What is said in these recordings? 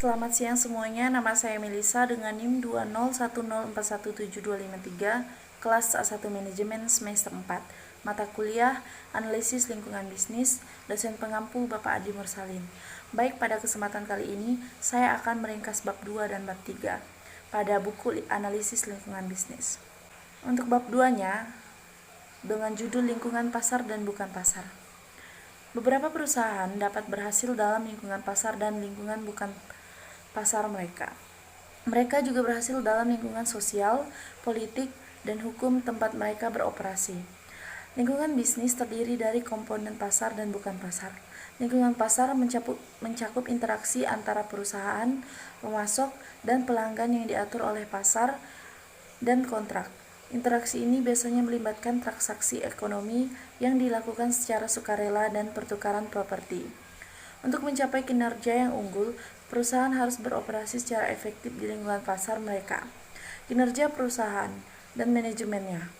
Selamat siang semuanya, nama saya Melisa dengan NIM 201041723, kelas A1 Manajemen semester 4, mata kuliah Analisis Lingkungan Bisnis, dosen pengampu Bapak Adi Mursalin. Baik, pada kesempatan kali ini saya akan meringkas bab 2 dan bab 3 pada buku Analisis Lingkungan Bisnis. Untuk bab 2-nya dengan judul Lingkungan Pasar dan Bukan Pasar. Beberapa perusahaan dapat berhasil dalam lingkungan pasar dan lingkungan bukan pasar mereka. Mereka juga berhasil dalam lingkungan sosial, politik, dan hukum tempat mereka beroperasi. Lingkungan bisnis terdiri dari komponen pasar dan bukan pasar. Lingkungan pasar mencakup interaksi antara perusahaan, pemasok, dan pelanggan yang diatur oleh pasar dan kontrak. Interaksi ini biasanya melibatkan transaksi ekonomi yang dilakukan secara sukarela dan pertukaran properti. Untuk mencapai kinerja yang unggul, perusahaan harus beroperasi secara efektif di lingkungan pasar mereka. Kinerja perusahaan dan manajemennya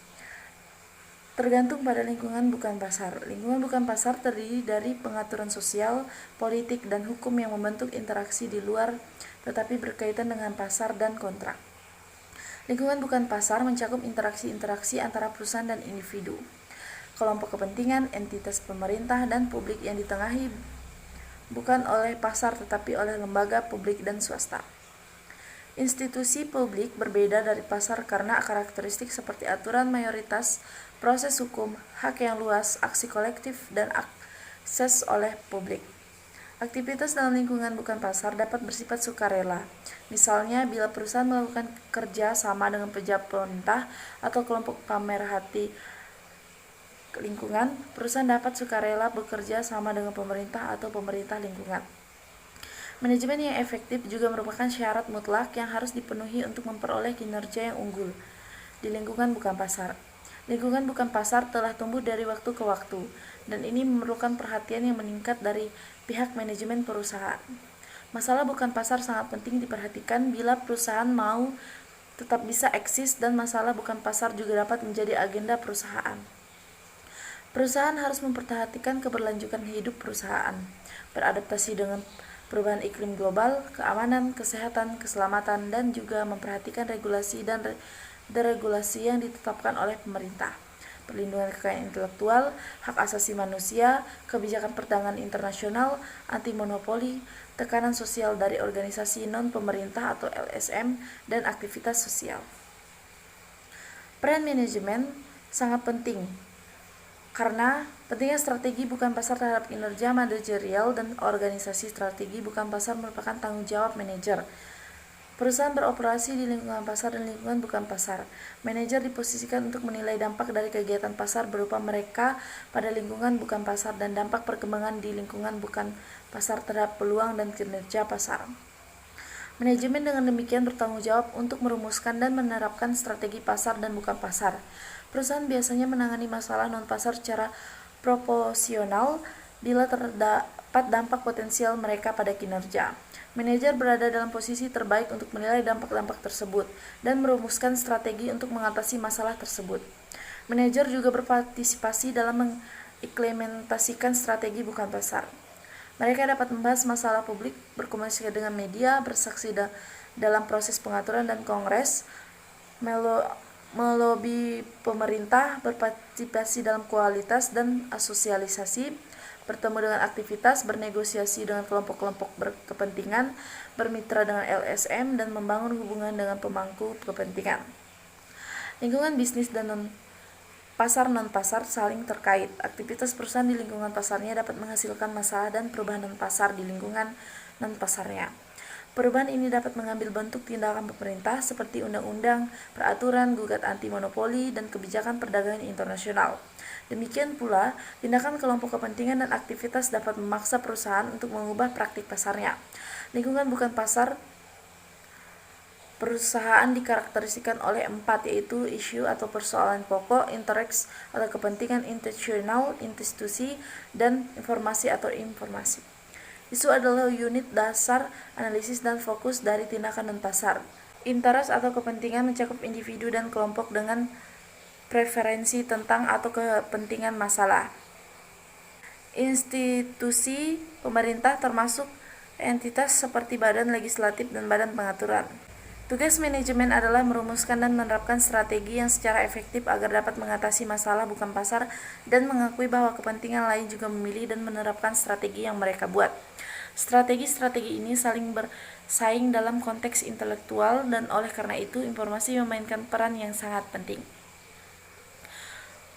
tergantung pada lingkungan bukan pasar. Lingkungan bukan pasar terdiri dari pengaturan sosial, politik, dan hukum yang membentuk interaksi di luar tetapi berkaitan dengan pasar dan kontrak. Lingkungan bukan pasar mencakup interaksi-interaksi antara perusahaan dan individu, kelompok kepentingan, entitas pemerintah, dan publik yang ditengahi bukan oleh pasar tetapi oleh lembaga publik dan swasta. Institusi publik berbeda dari pasar karena karakteristik seperti aturan mayoritas, proses hukum, hak yang luas, aksi kolektif, dan akses oleh publik. Aktivitas dalam lingkungan bukan pasar dapat bersifat sukarela. Misalnya, bila perusahaan melakukan kerja sama dengan pejabat pemerintah atau kelompok pemerhati lingkungan, perusahaan dapat sukarela bekerja sama dengan pemerintah atau pemerintah lingkungan. Manajemen yang efektif juga merupakan syarat mutlak yang harus dipenuhi untuk memperoleh kinerja yang unggul di lingkungan bukan pasar. Lingkungan bukan pasar telah tumbuh dari waktu ke waktu, dan ini memerlukan perhatian yang meningkat dari pihak manajemen perusahaan. Masalah bukan pasar sangat penting diperhatikan bila perusahaan mau tetap bisa eksis, dan masalah bukan pasar juga dapat menjadi agenda perusahaan. Perusahaan harus memperhatikan keberlanjutan hidup perusahaan, beradaptasi dengan perubahan iklim global, keamanan, kesehatan, keselamatan, dan juga memperhatikan regulasi dan deregulasi yang ditetapkan oleh pemerintah, perlindungan kekayaan intelektual, hak asasi manusia, kebijakan perdagangan internasional, anti monopoli, tekanan sosial dari organisasi non-pemerintah atau LSM, dan aktivitas sosial. Peran manajemen sangat penting karena pentingnya strategi bukan pasar terhadap kinerja manajerial dan organisasi. Strategi bukan pasar merupakan tanggung jawab manajer. Perusahaan beroperasi di lingkungan pasar dan lingkungan bukan pasar. Manajer diposisikan untuk menilai dampak dari kegiatan pasar berupa mereka pada lingkungan bukan pasar dan dampak perkembangan di lingkungan bukan pasar terhadap peluang dan kinerja pasar. Manajemen dengan demikian bertanggung jawab untuk merumuskan dan menerapkan strategi pasar dan bukan pasar. Perusahaan biasanya menangani masalah non-pasar secara proporsional bila terdapat dampak potensial mereka pada kinerja. Manajer berada dalam posisi terbaik untuk menilai dampak-dampak tersebut dan merumuskan strategi untuk mengatasi masalah tersebut. Manajer juga berpartisipasi dalam mengimplementasikan strategi bukan pasar. Mereka dapat membahas masalah publik, berkomunikasi dengan media, bersaksi dalam proses pengaturan dan kongres, melobi pemerintah, berpartisipasi dalam kualitas dan asosialisasi, bertemu dengan aktivitas, bernegosiasi dengan kelompok-kelompok berkepentingan, bermitra dengan LSM, dan membangun hubungan dengan pemangku kepentingan. Lingkungan bisnis dan pasar non-pasar saling terkait. Aktivitas perusahaan di lingkungan pasarnya dapat menghasilkan masalah dan perubahan non-pasar di lingkungan non-pasarnya. Perubahan ini dapat mengambil bentuk tindakan pemerintah seperti undang-undang, peraturan, gugat anti monopoli, dan kebijakan perdagangan internasional. Demikian pula, tindakan kelompok kepentingan dan aktivitas dapat memaksa perusahaan untuk mengubah praktik pasarnya. Lingkungan bukan pasar perusahaan dikarakteristikan oleh 4, yaitu isu atau persoalan pokok, interest atau kepentingan institusional, institusi, dan informasi atau informasi. Isu adalah unit dasar analisis dan fokus dari tindakan non-pasar. Interest atau kepentingan mencakup individu dan kelompok dengan preferensi tentang atau kepentingan masalah. Institusi pemerintah termasuk entitas seperti badan legislatif dan badan pengaturan. Tugas manajemen adalah merumuskan dan menerapkan strategi yang secara efektif agar dapat mengatasi masalah bukan pasar dan mengakui bahwa kepentingan lain juga memilih dan menerapkan strategi yang mereka buat. Strategi-strategi ini saling bersaing dalam konteks intelektual dan oleh karena itu informasi memainkan peran yang sangat penting.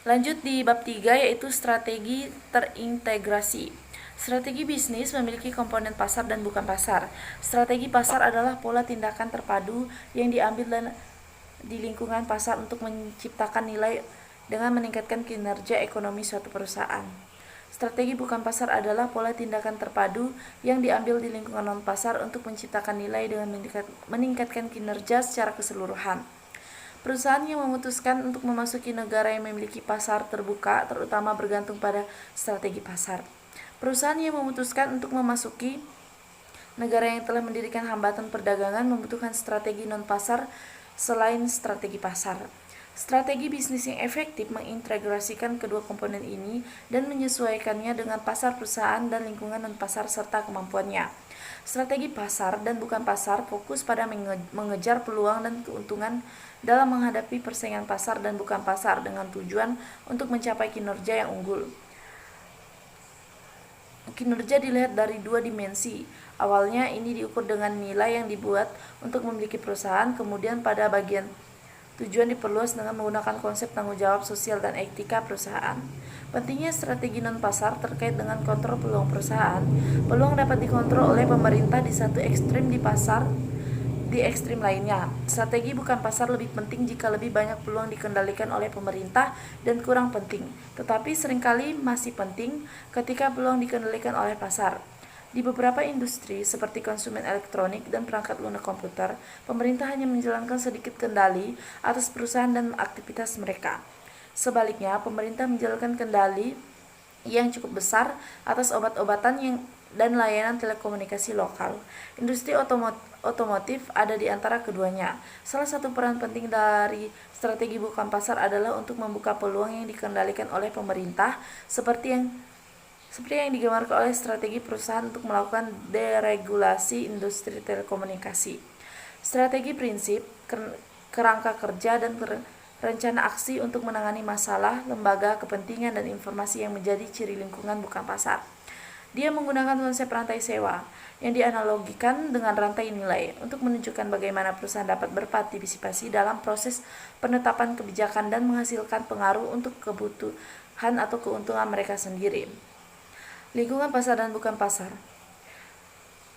Lanjut di bab 3 yaitu strategi terintegrasi. Strategi bisnis memiliki komponen pasar dan bukan pasar. Strategi pasar adalah pola tindakan terpadu yang diambil di lingkungan pasar untuk menciptakan nilai dengan meningkatkan kinerja ekonomi suatu perusahaan. Strategi bukan pasar adalah pola tindakan terpadu yang diambil di lingkungan non-pasar untuk menciptakan nilai dengan meningkatkan kinerja secara keseluruhan. Perusahaan yang memutuskan untuk memasuki negara yang memiliki pasar terbuka terutama bergantung pada strategi pasar. Perusahaan yang memutuskan untuk memasuki negara yang telah mendirikan hambatan perdagangan membutuhkan strategi non-pasar selain strategi pasar. Strategi bisnis yang efektif mengintegrasikan kedua komponen ini dan menyesuaikannya dengan pasar perusahaan dan lingkungan non-pasar serta kemampuannya. Strategi pasar dan bukan pasar fokus pada mengejar peluang dan keuntungan dalam menghadapi persaingan pasar dan bukan pasar dengan tujuan untuk mencapai kinerja yang unggul. Kinerja dilihat dari dua dimensi. Awalnya ini diukur dengan nilai yang dibuat untuk memiliki perusahaan, kemudian pada bagian tujuan diperluas dengan menggunakan konsep tanggung jawab sosial dan etika perusahaan. Pentingnya strategi non-pasar terkait dengan kontrol peluang perusahaan. Peluang dapat dikontrol oleh pemerintah di satu ekstrim di pasar di ekstrim lainnya. Strategi bukan pasar lebih penting jika lebih banyak peluang dikendalikan oleh pemerintah dan kurang penting, tetapi seringkali masih penting ketika peluang dikendalikan oleh pasar. Di beberapa industri seperti konsumen elektronik dan perangkat lunak komputer, pemerintah hanya menjalankan sedikit kendali atas perusahaan dan aktivitas mereka. Sebaliknya, pemerintah menjalankan kendali yang cukup besar atas obat-obatan dan layanan telekomunikasi lokal. Industri otomotif ada di antara keduanya. Salah satu peran penting dari strategi bukan pasar adalah untuk membuka peluang yang dikendalikan oleh pemerintah seperti yang digambarkan oleh strategi perusahaan untuk melakukan deregulasi industri telekomunikasi. Strategi prinsip, kerangka kerja dan rencana aksi untuk menangani masalah, lembaga, kepentingan, dan informasi yang menjadi ciri lingkungan bukan pasar. Dia menggunakan konsep rantai sewa yang dianalogikan dengan rantai nilai untuk menunjukkan bagaimana perusahaan dapat berpartisipasi dalam proses penetapan kebijakan dan menghasilkan pengaruh untuk kebutuhan atau keuntungan mereka sendiri. Lingkungan pasar dan bukan pasar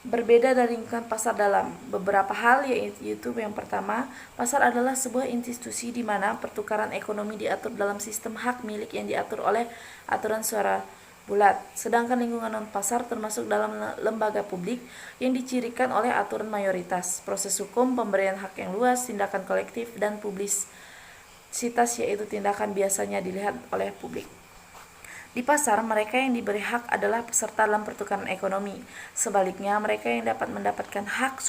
berbeda dari lingkungan pasar dalam beberapa hal, yaitu yang pertama, pasar adalah sebuah institusi di mana pertukaran ekonomi diatur dalam sistem hak milik yang diatur oleh aturan suara bulat, sedangkan lingkungan non-pasar termasuk dalam lembaga publik yang dicirikan oleh aturan mayoritas, proses hukum, pemberian hak yang luas, tindakan kolektif, dan publisitas, yaitu tindakan biasanya dilihat oleh publik. Di pasar, mereka yang diberi hak adalah peserta dalam pertukaran ekonomi. Sebaliknya, mereka yang dapat mendapatkan hak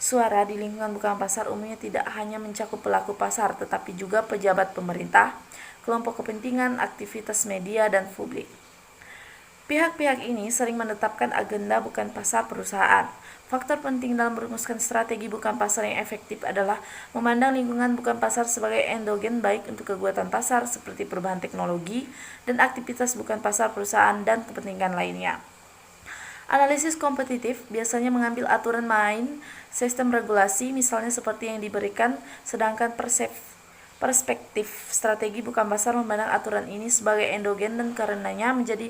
suara di lingkungan bukan pasar umumnya tidak hanya mencakup pelaku pasar, tetapi juga pejabat pemerintah, kelompok kepentingan, aktivitas media, dan publik. Pihak-pihak ini sering menetapkan agenda bukan pasar perusahaan. Faktor penting dalam merumuskan strategi bukan pasar yang efektif adalah memandang lingkungan bukan pasar sebagai endogen baik untuk kegiatan pasar seperti perubahan teknologi dan aktivitas bukan pasar perusahaan dan kepentingan lainnya. Analisis kompetitif biasanya mengambil aturan main sistem regulasi misalnya seperti yang diberikan, sedangkan perspektif strategi bukan pasar memandang aturan ini sebagai endogen dan karenanya menjadi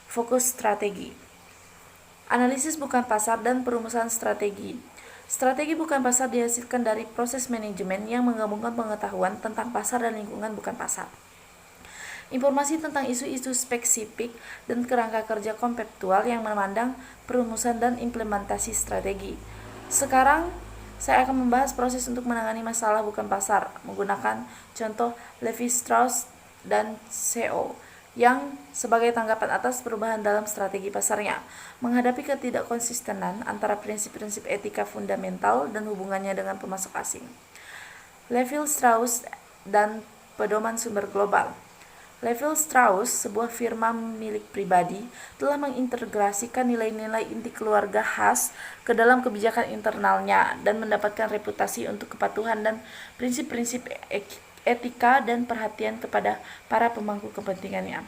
fokus strategi. Analisis bukan pasar dan perumusan strategi. Strategi bukan pasar dihasilkan dari proses manajemen yang menggabungkan pengetahuan tentang pasar dan lingkungan bukan pasar, informasi tentang isu-isu spesifik, dan kerangka kerja konseptual yang memandang perumusan dan implementasi strategi. Sekarang saya akan membahas proses untuk menangani masalah bukan pasar menggunakan contoh Levi-Strauss dan CO yang sebagai tanggapan atas perubahan dalam strategi pasarnya, menghadapi ketidakkonsistenan antara prinsip-prinsip etika fundamental dan hubungannya dengan pemasok asing. Levi-Strauss dan pedoman sumber global. Levi Strauss, sebuah firma milik pribadi, telah mengintegrasikan nilai-nilai inti keluarga khas ke dalam kebijakan internalnya dan mendapatkan reputasi untuk kepatuhan dan prinsip-prinsip etika dan perhatian kepada para pemangku kepentingannya.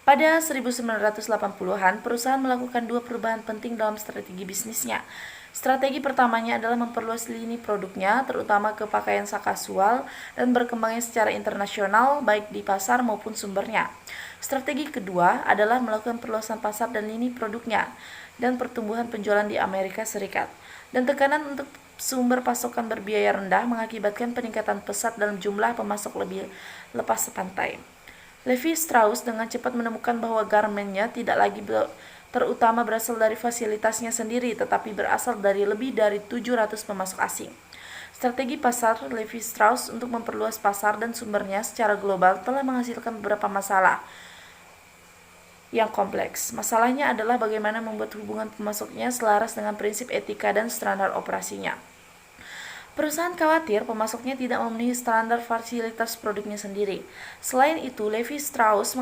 Pada 1980-an, perusahaan melakukan dua perubahan penting dalam strategi bisnisnya. Strategi pertamanya adalah memperluas lini produknya, terutama ke pakaian kasual, dan berkembangnya secara internasional, baik di pasar maupun sumbernya. Strategi kedua adalah melakukan perluasan pasar dan lini produknya, dan pertumbuhan penjualan di Amerika Serikat. Dan tekanan untuk sumber pasokan berbiaya rendah mengakibatkan peningkatan pesat dalam jumlah pemasok lebih lepas pantai. Levi Strauss dengan cepat menemukan bahwa garmennya tidak lagi terutama berasal dari fasilitasnya sendiri, tetapi berasal dari lebih dari 700 pemasok asing. Strategi pasar Levi Strauss untuk memperluas pasar dan sumbernya secara global telah menghasilkan beberapa masalah yang kompleks. Masalahnya adalah bagaimana membuat hubungan pemasoknya selaras dengan prinsip etika dan standar operasinya. Perusahaan khawatir pemasoknya tidak memenuhi standar fasilitas produknya sendiri. Selain itu, Levi Strauss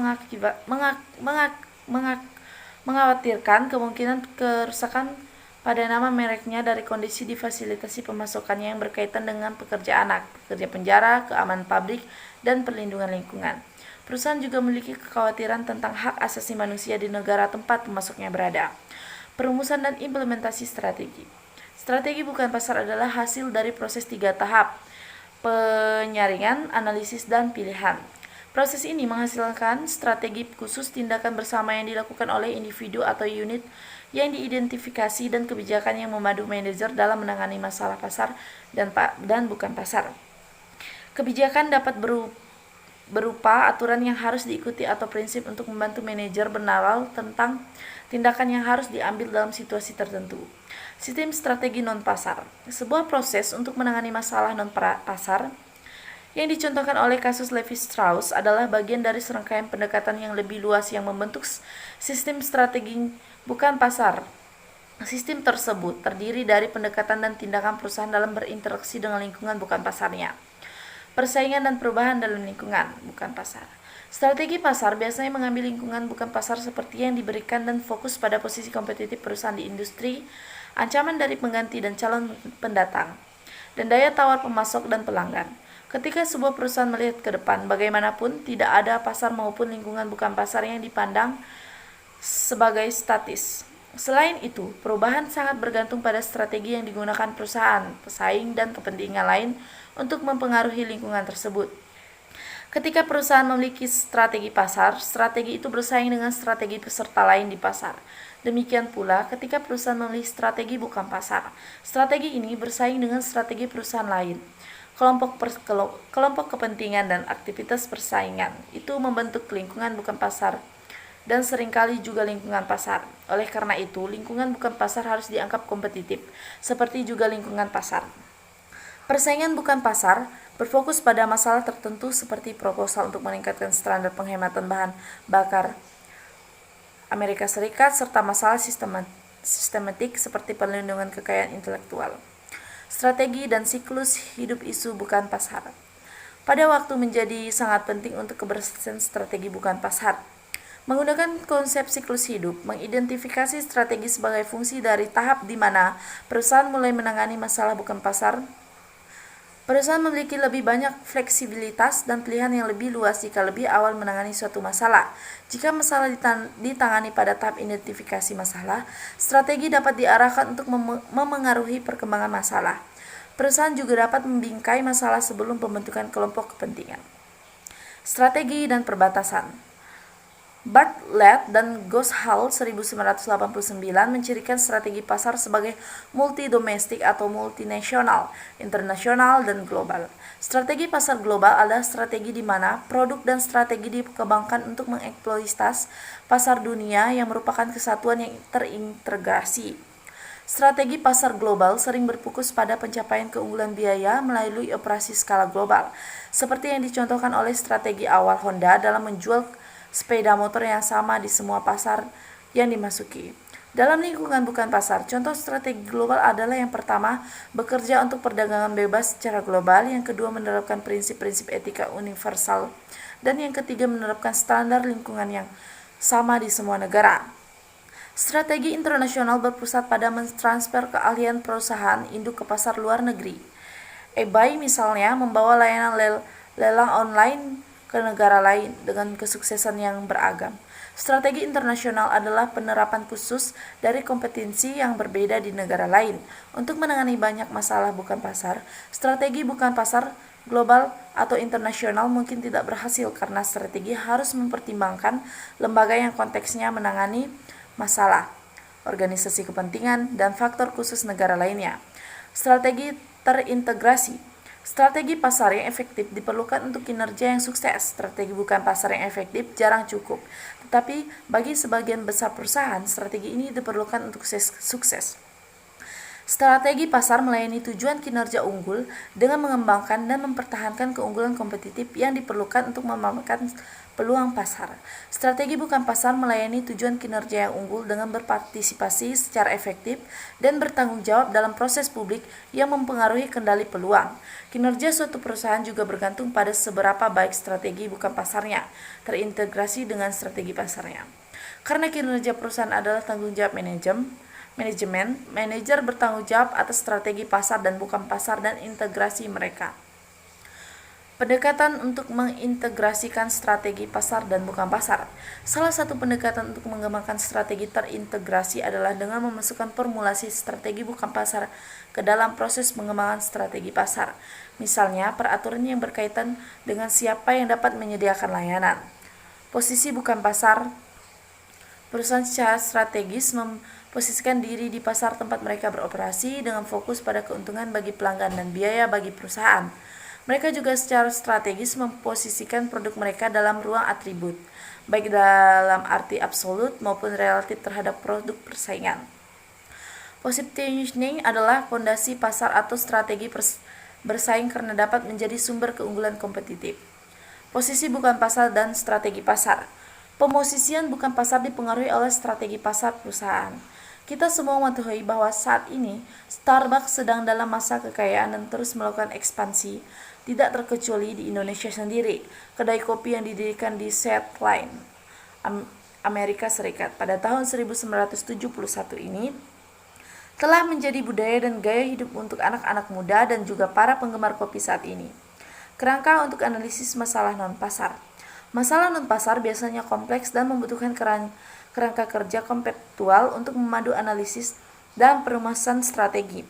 mengkhawatirkan kemungkinan kerusakan pada nama mereknya dari kondisi difasilitasi pemasokannya yang berkaitan dengan pekerja anak, pekerja penjara, keamanan pabrik, dan perlindungan lingkungan. Perusahaan juga memiliki kekhawatiran tentang hak asasi manusia di negara tempat pemasoknya berada. Perumusan dan implementasi strategi. Strategi bukan pasar adalah hasil dari proses 3 tahap: penyaringan, analisis, dan pilihan. Proses ini menghasilkan strategi khusus tindakan bersama yang dilakukan oleh individu atau unit yang diidentifikasi dan kebijakan yang memadu manajer dalam menangani masalah pasar dan bukan pasar. Kebijakan dapat berupa aturan yang harus diikuti atau prinsip untuk membantu manajer bernalar tentang tindakan yang harus diambil dalam situasi tertentu. Sistem strategi non-pasar, sebuah proses untuk menangani masalah non-pasar yang dicontohkan oleh kasus Levi Strauss adalah bagian dari serangkaian pendekatan yang lebih luas yang membentuk sistem strategi bukan pasar. Sistem tersebut terdiri dari pendekatan dan tindakan perusahaan dalam berinteraksi dengan lingkungan bukan pasarnya. Persaingan dan perubahan dalam lingkungan bukan pasar. Strategi pasar biasanya mengambil lingkungan bukan pasar seperti yang diberikan dan fokus pada posisi kompetitif perusahaan di industri, ancaman dari pengganti dan calon pendatang, dan daya tawar pemasok dan pelanggan. Ketika sebuah perusahaan melihat ke depan, bagaimanapun tidak ada pasar maupun lingkungan bukan pasar yang dipandang sebagai statis. Selain itu, perubahan sangat bergantung pada strategi yang digunakan perusahaan, pesaing, dan kepentingan lain untuk mempengaruhi lingkungan tersebut. Ketika perusahaan memiliki strategi pasar, strategi itu bersaing dengan strategi peserta lain di pasar. Demikian pula ketika perusahaan memilih strategi bukan pasar, strategi ini bersaing dengan strategi perusahaan lain. Kelompok kepentingan dan aktivitas persaingan itu membentuk lingkungan bukan pasar dan seringkali juga lingkungan pasar. Oleh karena itu, lingkungan bukan pasar harus dianggap kompetitif, seperti juga lingkungan pasar. Persaingan bukan pasar berfokus pada masalah tertentu seperti proposal untuk meningkatkan standar penghematan bahan bakar Amerika Serikat serta masalah sistematik seperti perlindungan kekayaan intelektual. Strategi dan siklus hidup isu bukan pasar. Pada waktu menjadi sangat penting untuk keberhasilan strategi bukan pasar. Menggunakan konsep siklus hidup, mengidentifikasi strategi sebagai fungsi dari tahap di mana perusahaan mulai menangani masalah bukan pasar. Perusahaan memiliki lebih banyak fleksibilitas dan pilihan yang lebih luas jika lebih awal menangani suatu masalah. Jika masalah ditangani pada tahap identifikasi masalah, strategi dapat diarahkan untuk memengaruhi perkembangan masalah. Perusahaan juga dapat membingkai masalah sebelum pembentukan kelompok kepentingan. Strategi dan perbatasan. Bartlett dan Goshal 1989 mencirikan strategi pasar sebagai multi-domestik atau multinasional, internasional, dan global. Strategi pasar global adalah strategi di mana produk dan strategi dikembangkan untuk mengeksploitasi pasar dunia yang merupakan kesatuan yang terintegrasi. Strategi pasar global sering berfokus pada pencapaian keunggulan biaya melalui operasi skala global, seperti yang dicontohkan oleh strategi awal Honda dalam menjual sepeda motor yang sama di semua pasar yang dimasuki. Dalam lingkungan bukan pasar, contoh strategi global adalah yang pertama, bekerja untuk perdagangan bebas secara global, yang kedua menerapkan prinsip-prinsip etika universal, dan yang ketiga menerapkan standar lingkungan yang sama di semua negara. Strategi internasional berpusat pada mentransfer keahlian perusahaan induk ke pasar luar negeri. eBay misalnya membawa layanan lelang online ke negara lain dengan kesuksesan yang beragam. Strategi internasional adalah penerapan khusus dari kompetensi yang berbeda di negara lain. Untuk menangani banyak masalah bukan pasar, strategi bukan pasar global atau internasional mungkin tidak berhasil karena strategi harus mempertimbangkan lembaga yang konteksnya menangani masalah, organisasi kepentingan, dan faktor khusus negara lainnya. Strategi terintegrasi. Strategi pasar yang efektif diperlukan untuk kinerja yang sukses. Strategi bukan pasar yang efektif jarang cukup. Tetapi bagi sebagian besar perusahaan, strategi ini diperlukan untuk sukses. Strategi pasar melayani tujuan kinerja unggul dengan mengembangkan dan mempertahankan keunggulan kompetitif yang diperlukan untuk memanfaatkan peluang pasar. Strategi bukan pasar melayani tujuan kinerja yang unggul dengan berpartisipasi secara efektif dan bertanggung jawab dalam proses publik yang mempengaruhi kendali peluang. Kinerja suatu perusahaan juga bergantung pada seberapa baik strategi bukan pasarnya terintegrasi dengan strategi pasarnya. Karena kinerja perusahaan adalah tanggung jawab manajemen, manajer bertanggung jawab atas strategi pasar dan bukan pasar dan integrasi mereka. Pendekatan untuk mengintegrasikan strategi pasar dan bukan pasar. Salah satu pendekatan untuk mengembangkan strategi terintegrasi adalah dengan memasukkan formulasi strategi bukan pasar ke dalam proses pengembangan strategi pasar. Misalnya, peraturan yang berkaitan dengan siapa yang dapat menyediakan layanan. Posisi bukan pasar. Perusahaan secara strategis memposisikan diri di pasar tempat mereka beroperasi dengan fokus pada keuntungan bagi pelanggan dan biaya bagi perusahaan. Mereka juga secara strategis memposisikan produk mereka dalam ruang atribut, baik dalam arti absolut maupun relatif terhadap produk persaingan. Positioning adalah fondasi pasar atau strategi bersaing karena dapat menjadi sumber keunggulan kompetitif. Posisi bukan pasar dan strategi pasar. Pemosisian bukan pasar dipengaruhi oleh strategi pasar perusahaan. Kita semua mengetahui bahwa saat ini Starbucks sedang dalam masa kekayaan dan terus melakukan ekspansi, tidak terkecuali di Indonesia sendiri. Kedai kopi yang didirikan di Seattle, Amerika Serikat pada tahun 1971 ini telah menjadi budaya dan gaya hidup untuk anak-anak muda dan juga para penggemar kopi saat ini. Kerangka untuk analisis masalah non-pasar. Masalah non-pasar biasanya kompleks dan membutuhkan kerangka kerja konseptual untuk memadu analisis dan perumusan strategi.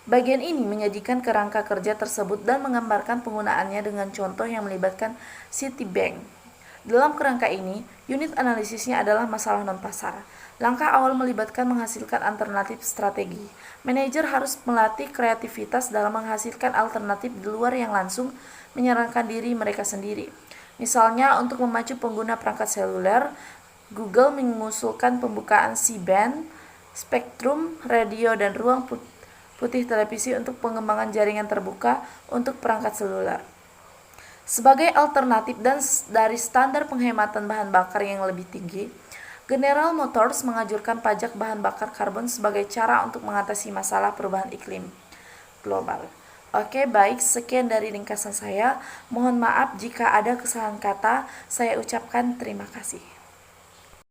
Bagian ini menyajikan kerangka kerja tersebut dan menggambarkan penggunaannya dengan contoh yang melibatkan Citibank. Dalam kerangka ini, unit analisisnya adalah masalah non-pasar. Langkah awal melibatkan menghasilkan alternatif strategi. Manajer harus melatih kreativitas dalam menghasilkan alternatif di luar yang langsung menyarankan diri mereka sendiri. Misalnya, untuk memacu pengguna perangkat seluler, Google mengusulkan pembukaan C-band, spektrum radio, dan ruang putih televisi untuk pengembangan jaringan terbuka untuk perangkat seluler. Sebagai alternatif dan dari standar penghematan bahan bakar yang lebih tinggi, General Motors mengajukan pajak bahan bakar karbon sebagai cara untuk mengatasi masalah perubahan iklim global. Oke, baik, sekian dari ringkasan saya. Mohon maaf jika ada kesalahan kata. Saya ucapkan terima kasih.